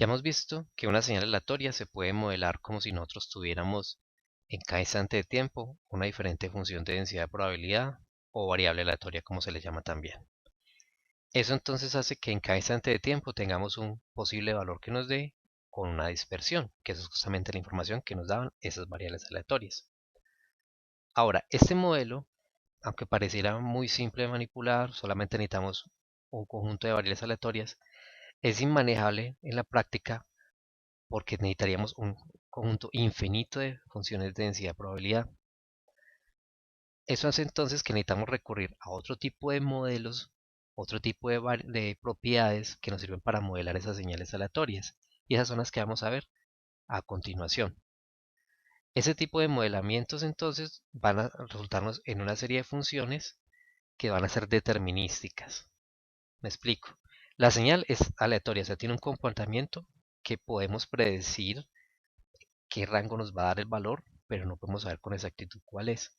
Ya hemos visto que una señal aleatoria se puede modelar como si nosotros tuviéramos en cada instante de tiempo una diferente función de densidad de probabilidad o variable aleatoria como se le llama también. Eso entonces hace que en cada instante de tiempo tengamos un posible valor que nos dé con una dispersión, que eso es justamente la información que nos daban esas variables aleatorias. Ahora, este modelo, aunque pareciera muy simple de manipular, solamente necesitamos un conjunto de variables aleatorias, es inmanejable en la práctica porque necesitaríamos un conjunto infinito de funciones de densidad de probabilidad. Eso hace entonces que necesitamos recurrir a otro tipo de modelos, otro tipo de propiedades que nos sirven para modelar esas señales aleatorias. Y esas son las que vamos a ver a continuación. Ese tipo de modelamientos entonces van a resultarnos en una serie de funciones que van a ser determinísticas. Me explico. La señal es aleatoria, o sea, tiene un comportamiento que podemos predecir qué rango nos va a dar el valor, pero no podemos saber con exactitud cuál es.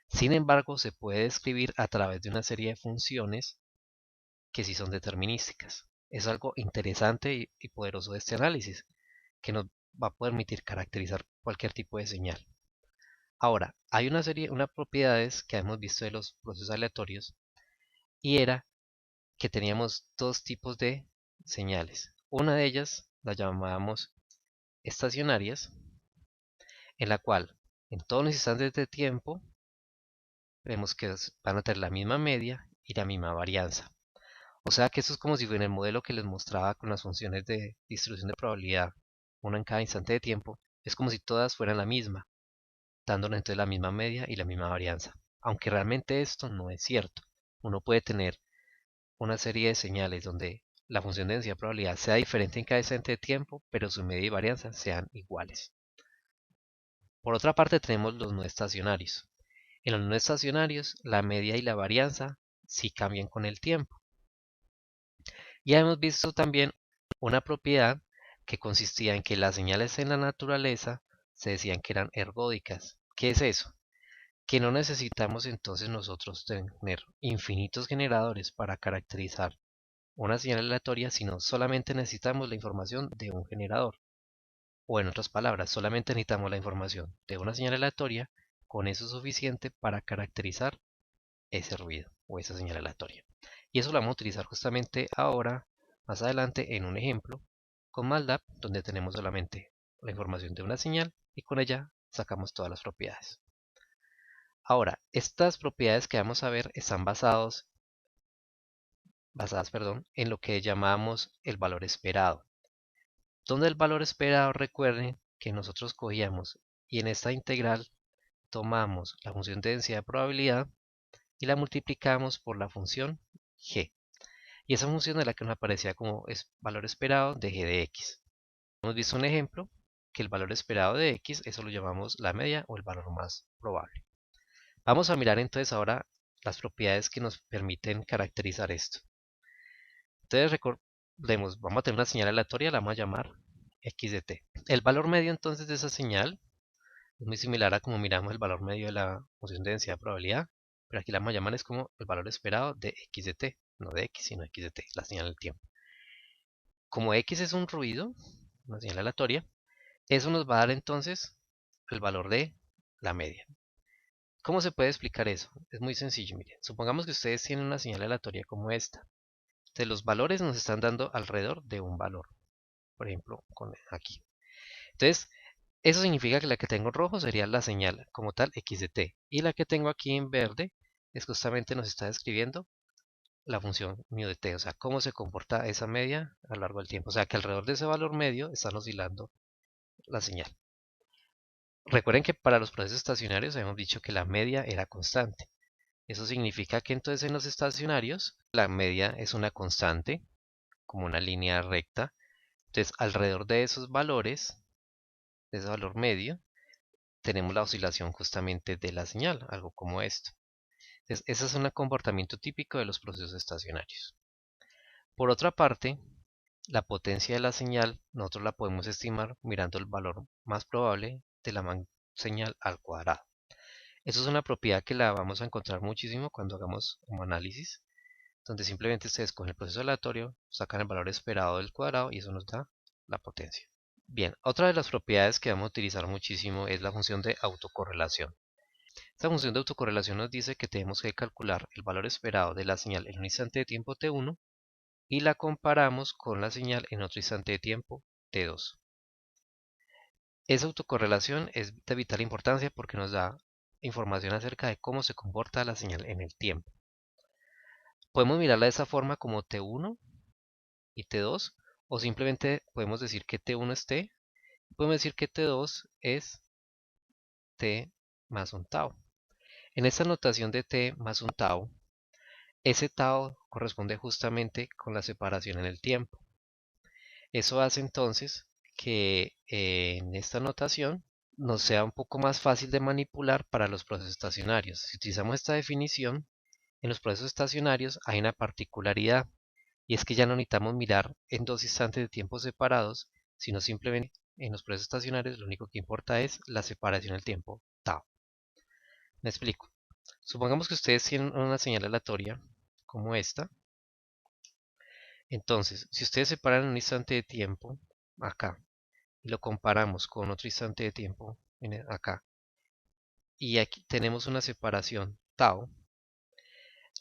Sin embargo, se puede describir a través de una serie de funciones que sí son determinísticas. Es algo interesante y poderoso de este análisis, que nos va a permitir caracterizar cualquier tipo de señal. Ahora, hay una propiedades que hemos visto de los procesos aleatorios y era que teníamos dos tipos de señales. Una de ellas la llamábamos estacionarias, en la cual en todos los instantes de tiempo vemos que van a tener la misma media y la misma varianza. O sea que eso es como si en el modelo que les mostraba con las funciones de distribución de probabilidad, una en cada instante de tiempo, es como si todas fueran la misma, dándonos entonces la misma media y la misma varianza. Aunque realmente esto no es cierto. Uno puede tener una serie de señales donde la función de densidad de probabilidad sea diferente en cada instante de tiempo, pero su media y varianza sean iguales. Por otra parte tenemos los no estacionarios. En los no estacionarios, la media y la varianza sí cambian con el tiempo. Ya hemos visto también una propiedad que consistía en que las señales en la naturaleza se decían que eran ergódicas. ¿Qué es eso? Que no necesitamos entonces nosotros tener infinitos generadores para caracterizar una señal aleatoria, sino solamente necesitamos la información de un generador. O en otras palabras, solamente necesitamos la información de una señal aleatoria, con eso es suficiente para caracterizar ese ruido o esa señal aleatoria. Y eso lo vamos a utilizar justamente ahora, más adelante, en un ejemplo con MATLAB, donde tenemos solamente la información de una señal y con ella sacamos todas las propiedades. Ahora, estas propiedades que vamos a ver están basadas, en lo que llamamos el valor esperado. Donde el valor esperado, recuerden que nosotros cogíamos y en esta integral tomamos la función de densidad de probabilidad y la multiplicamos por la función g. Y esa función es la que nos aparecía como valor esperado de g de x. Hemos visto un ejemplo que el valor esperado de x, eso lo llamamos la media o el valor más probable. Vamos a mirar entonces ahora las propiedades que nos permiten caracterizar esto. Entonces recordemos, vamos a tener una señal aleatoria, la vamos a llamar x de t. El valor medio entonces de esa señal es muy similar a como miramos el valor medio de la función de densidad de probabilidad, pero aquí la vamos a llamar es como el valor esperado de x de t, no de x, sino x de t, la señal del tiempo. Como x es un ruido, una señal aleatoria, eso nos va a dar entonces el valor de la media. ¿Cómo se puede explicar eso? Es muy sencillo, miren. Supongamos que ustedes tienen una señal aleatoria como esta. Entonces los valores nos están dando alrededor de un valor. Por ejemplo, con aquí. Entonces, eso significa que la que tengo en rojo sería la señal como tal x de t. Y la que tengo aquí en verde es justamente nos está describiendo la función mu de t. O sea, cómo se comporta esa media a lo largo del tiempo. O sea, que alrededor de ese valor medio están oscilando la señal. Recuerden que para los procesos estacionarios habíamos dicho que la media era constante. Eso significa que entonces en los estacionarios la media es una constante, como una línea recta. Entonces alrededor de esos valores, de ese valor medio, tenemos la oscilación justamente de la señal, algo como esto. Entonces ese es un comportamiento típico de los procesos estacionarios. Por otra parte, la potencia de la señal nosotros la podemos estimar mirando el valor más probable de la señal al cuadrado. Eso es una propiedad que la vamos a encontrar muchísimo cuando hagamos un análisis, donde simplemente ustedes cogen el proceso aleatorio, sacan el valor esperado del cuadrado y eso nos da la potencia. Bien, otra de las propiedades que vamos a utilizar muchísimo es la función de autocorrelación. Esta función de autocorrelación nos dice que tenemos que calcular el valor esperado de la señal en un instante de tiempo t1 y la comparamos con la señal en otro instante de tiempo t2. Esa autocorrelación es de vital importancia porque nos da información acerca de cómo se comporta la señal en el tiempo. Podemos mirarla de esa forma como t1 y t2, o simplemente podemos decir que t1 es t, y podemos decir que t2 es t más un tau. En esta notación de t más un tau, ese tau corresponde justamente con la separación en el tiempo. Eso hace entonces que en esta notación nos sea un poco más fácil de manipular para los procesos estacionarios. Si utilizamos esta definición, en los procesos estacionarios hay una particularidad, y es que ya no necesitamos mirar en dos instantes de tiempo separados, sino simplemente en los procesos estacionarios lo único que importa es la separación del tiempo tau. Me explico. Supongamos que ustedes tienen una señal aleatoria como esta. Entonces, si ustedes separan un instante de tiempo acá y lo comparamos con otro instante de tiempo acá, y aquí tenemos una separación tau,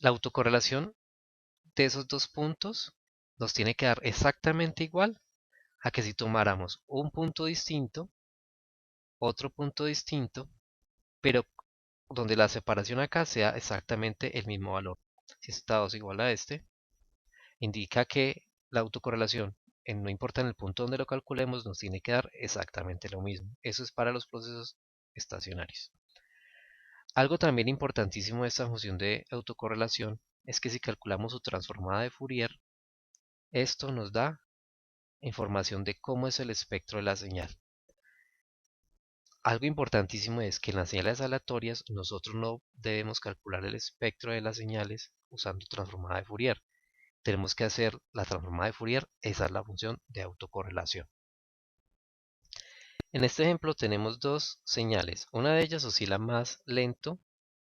la autocorrelación de esos dos puntos nos tiene que dar exactamente igual a que si tomáramos un punto distinto, otro punto distinto, pero donde la separación acá sea exactamente el mismo valor. Si este tau es igual a este, indica que la autocorrelación, no importa en el punto donde lo calculemos, nos tiene que dar exactamente lo mismo. Eso es para los procesos estacionarios. Algo también importantísimo de esta función de autocorrelación es que si calculamos su transformada de Fourier, esto nos da información de cómo es el espectro de la señal. Algo importantísimo es que en las señales aleatorias nosotros no debemos calcular el espectro de las señales usando transformada de Fourier. Tenemos que hacer la transformada de Fourier, esa es la función de autocorrelación. En este ejemplo tenemos dos señales, una de ellas oscila más lento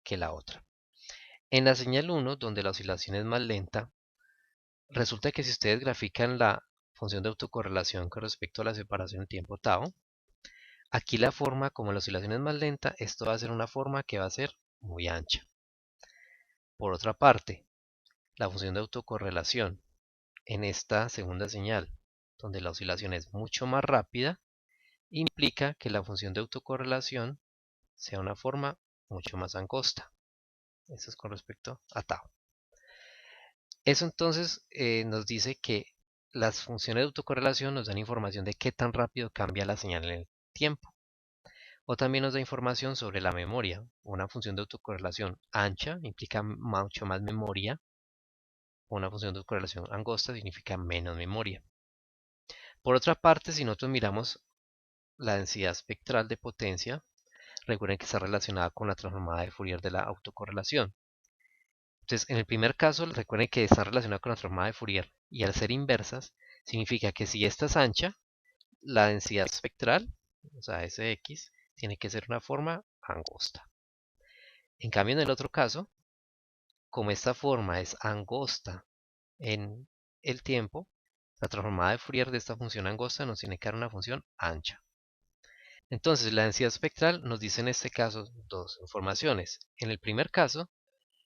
que la otra. En la señal 1, donde la oscilación es más lenta, resulta que si ustedes grafican la función de autocorrelación con respecto a la separación del tiempo tau, aquí la forma, como la oscilación es más lenta, esto va a ser una forma que va a ser muy ancha. Por otra parte, la función de autocorrelación en esta segunda señal, donde la oscilación es mucho más rápida, implica que la función de autocorrelación sea una forma mucho más angosta. Eso es con respecto a tau. Eso entonces nos dice que las funciones de autocorrelación nos dan información de qué tan rápido cambia la señal en el tiempo. O también nos da información sobre la memoria. Una función de autocorrelación ancha implica mucho más memoria. Una función de autocorrelación angosta significa menos memoria. Por otra parte, si nosotros miramos la densidad espectral de potencia, recuerden que está relacionada con la transformada de Fourier de la autocorrelación. Entonces, en el primer caso, recuerden que está relacionada con la transformada de Fourier, y al ser inversas, significa que si esta es ancha, la densidad espectral, o sea, Sx, tiene que ser una forma angosta. En cambio, en el otro caso, como esta forma es angosta en el tiempo, la transformada de Fourier de esta función angosta nos tiene que dar una función ancha. Entonces, la densidad espectral nos dice en este caso dos informaciones. En el primer caso,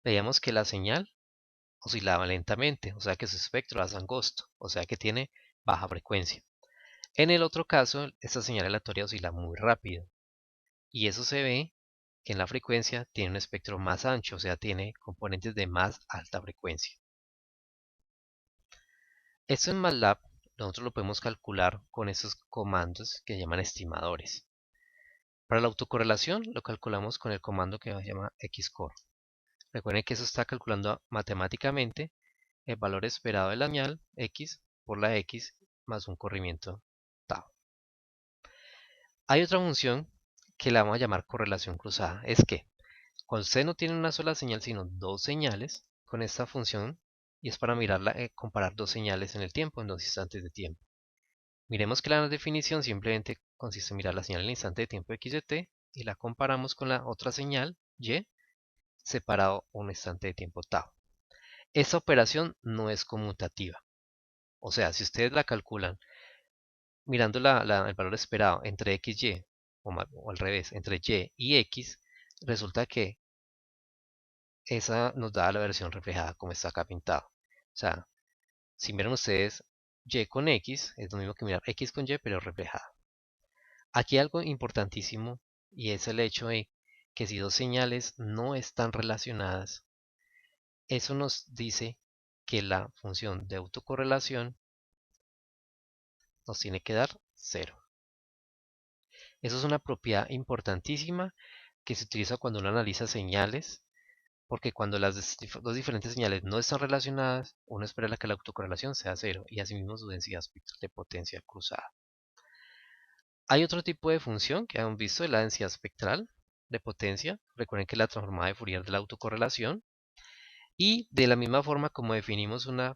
veíamos que la señal oscilaba lentamente, o sea que su espectro es angosto, o sea que tiene baja frecuencia. En el otro caso, esta señal aleatoria oscila muy rápido, y eso se ve que en la frecuencia tiene un espectro más ancho, o sea tiene componentes de más alta frecuencia. Esto en MATLAB nosotros lo podemos calcular con esos comandos que se llaman estimadores. Para la autocorrelación lo calculamos con el comando que se llama xcore. Recuerden que eso está calculando matemáticamente el valor esperado de la señal x por la x más un corrimiento tau. Hay otra función que la vamos a llamar correlación cruzada. Es que cuando usted no tiene una sola señal sino dos señales, con esta función, y es para mirarla, comparar dos señales en el tiempo, en dos instantes de tiempo. Miremos que la definición simplemente consiste en mirar la señal en el instante de tiempo x de t y la comparamos con la otra señal y separado un instante de tiempo tau. Esta operación no es conmutativa. O sea, si ustedes la calculan mirando el valor esperado entre XY, o al revés, entre Y y X, resulta que esa nos da la versión reflejada como está acá pintado. O sea, si miran ustedes Y con X, es lo mismo que mirar X con Y, pero reflejada. Aquí hay algo importantísimo y es el hecho de que si dos señales no están relacionadas, eso nos dice que la función de autocorrelación nos tiene que dar 0. Eso es una propiedad importantísima que se utiliza cuando uno analiza señales, porque cuando las dos diferentes señales no están relacionadas, uno espera que la autocorrelación sea 0 y asimismo su densidad espectral de potencia cruzada. Hay otro tipo de función que hemos visto, la densidad espectral de potencia. Recuerden que es la transformada de Fourier de la autocorrelación. Y de la misma forma como definimos una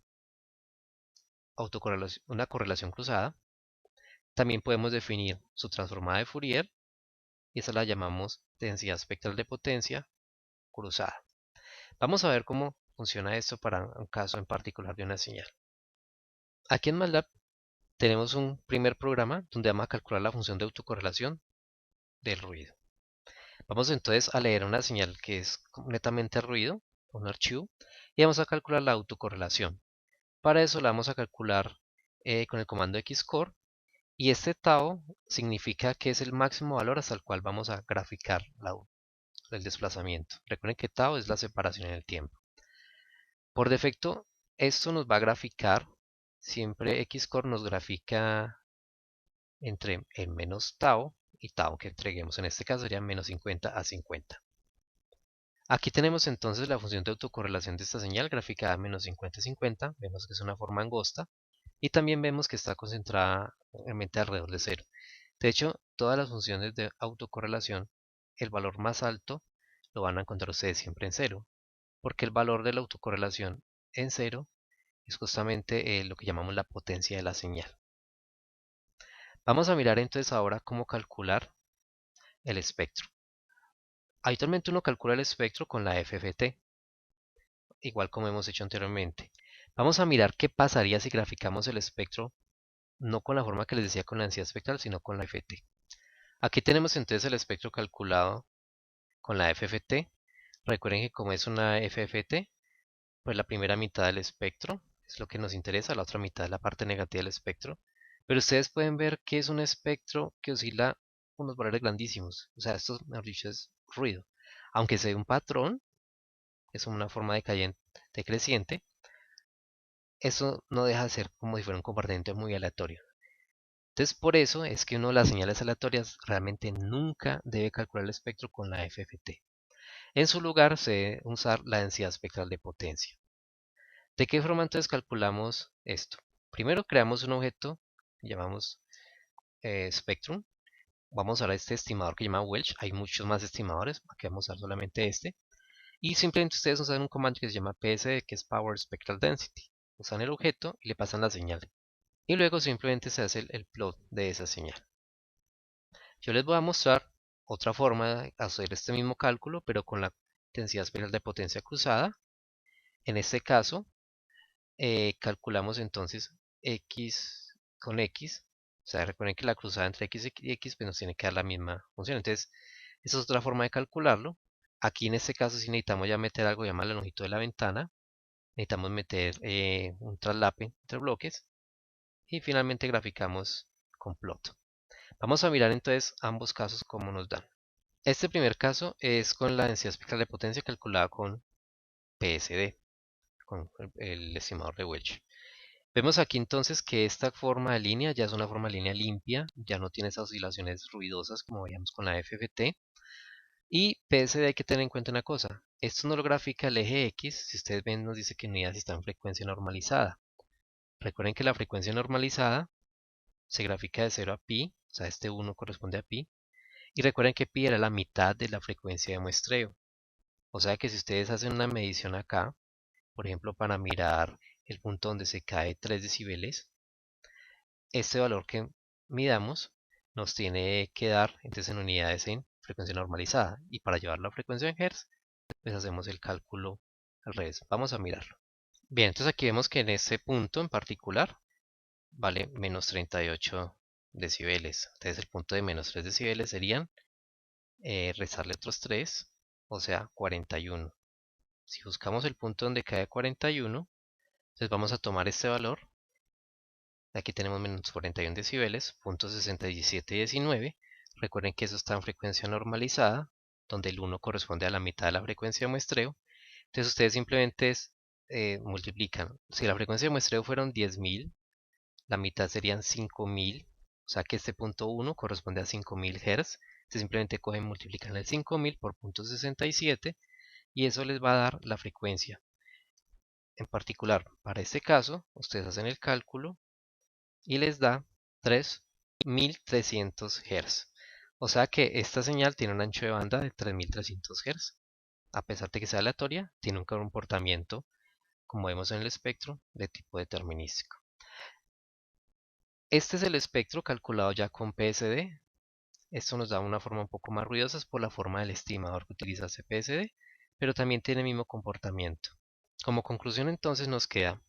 correlación cruzada, también podemos definir su transformada de Fourier y esa la llamamos densidad espectral de potencia cruzada. Vamos a ver cómo funciona esto para un caso en particular de una señal. Aquí en MATLAB tenemos un primer programa donde vamos a calcular la función de autocorrelación del ruido. Vamos entonces a leer una señal que es netamente ruido, un archivo, y vamos a calcular la autocorrelación. Para eso la vamos a calcular con el comando xcore, y este tau significa que es el máximo valor hasta el cual vamos a graficar el desplazamiento. Recuerden que tau es la separación en el tiempo. Por defecto, esto nos va a graficar, siempre xcore nos grafica entre el menos tau y tau que entreguemos. En este caso sería menos 50 a 50. Aquí tenemos entonces la función de autocorrelación de esta señal graficada a menos 50 a 50. Vemos que es una forma angosta. Y también vemos que está concentrada realmente alrededor de 0. De hecho, todas las funciones de autocorrelación, el valor más alto lo van a encontrar ustedes siempre en 0. Porque el valor de la autocorrelación en 0 es justamente lo que llamamos la potencia de la señal. Vamos a mirar entonces ahora cómo calcular el espectro. Habitualmente uno calcula el espectro con la FFT, igual como hemos hecho anteriormente. Vamos a mirar qué pasaría si graficamos el espectro no con la forma que les decía con la densidad espectral, sino con la FT. Aquí tenemos entonces el espectro calculado con la FFT. Recuerden que como es una FFT, pues la primera mitad del espectro es lo que nos interesa, la otra mitad es la parte negativa del espectro. Pero ustedes pueden ver que es un espectro que oscila unos valores grandísimos. O sea, esto, mejor dicho, es ruido. Aunque se ve un patrón, es una forma decreciente, eso no deja de ser como si fuera un comportamiento muy aleatorio. Entonces, por eso es que uno de las señales aleatorias realmente nunca debe calcular el espectro con la FFT. En su lugar se debe usar la densidad espectral de potencia. ¿De qué forma entonces calculamos esto? Primero creamos un objeto que llamamos spectrum. Vamos a usar este estimador que se llama Welch. Hay muchos más estimadores, aquí vamos a usar solamente este. Y simplemente ustedes usan un comando que se llama PSD, que es Power Spectral Density. Usan el objeto y le pasan la señal. Y luego simplemente se hace el plot de esa señal. Yo les voy a mostrar otra forma de hacer este mismo cálculo, pero con la densidad espectral de potencia cruzada. En este caso, calculamos entonces x con x. O sea, recuerden que la cruzada entre x y x pues nos tiene que dar la misma función. Entonces, esa es otra forma de calcularlo. Aquí en este caso, si necesitamos ya meter algo llamado la longitud de la ventana, necesitamos meter un traslape entre bloques y finalmente graficamos con plot. Vamos a mirar entonces ambos casos cómo nos dan. Este primer caso es con la densidad espectral de potencia calculada con PSD, con el estimador de Welch. Vemos aquí entonces que esta forma de línea ya es una forma de línea limpia, ya no tiene esas oscilaciones ruidosas como veíamos con la FFT. Y PSD hay que tener en cuenta una cosa, esto no lo grafica el eje X, si ustedes ven nos dice que unidades está en frecuencia normalizada. Recuerden que la frecuencia normalizada se grafica de 0 a pi, o sea este 1 corresponde a pi. Y recuerden que pi era la mitad de la frecuencia de muestreo. O sea que si ustedes hacen una medición acá, por ejemplo para mirar el punto donde se cae 3 decibeles, este valor que midamos nos tiene que dar entonces en unidades en frecuencia normalizada. Y para llevarlo a frecuencia en Hz, pues hacemos el cálculo al revés. Vamos a mirarlo. Bien, entonces aquí vemos que en este punto en particular vale menos 38 decibeles. Entonces el punto de menos 3 decibeles serían restarle otros 3, o sea 41. Si buscamos el punto donde cae 41, entonces vamos a tomar este valor. Aquí tenemos menos 41 decibeles, punto 6719. Recuerden que eso está en frecuencia normalizada, donde el 1 corresponde a la mitad de la frecuencia de muestreo. Entonces ustedes simplemente multiplican. Si la frecuencia de muestreo fueron 10.000, la mitad serían 5.000. O sea que este punto 1 corresponde a 5.000 Hz. Entonces simplemente cogen, multiplican el 5.000 por punto 67 y eso les va a dar la frecuencia. En particular, para este caso, ustedes hacen el cálculo y les da 3.300 Hz. O sea que esta señal tiene un ancho de banda de 3.300 Hz. A pesar de que sea aleatoria, tiene un comportamiento, como vemos en el espectro, de tipo determinístico. Este es el espectro calculado ya con PSD. Esto nos da una forma un poco más ruidosa por la forma del estimador que utiliza CPSD, pero también tiene el mismo comportamiento. Como conclusión entonces nos queda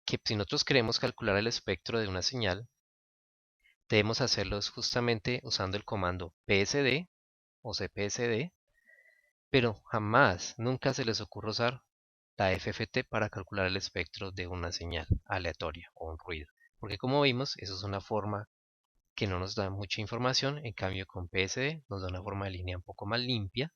que si nosotros queremos calcular el espectro de una señal, debemos hacerlo justamente usando el comando PSD o CPSD, pero jamás, nunca se les ocurre usar la FFT para calcular el espectro de una señal aleatoria o un ruido. Porque como vimos, eso es una forma que no nos da mucha información, en cambio con PSD nos da una forma de línea un poco más limpia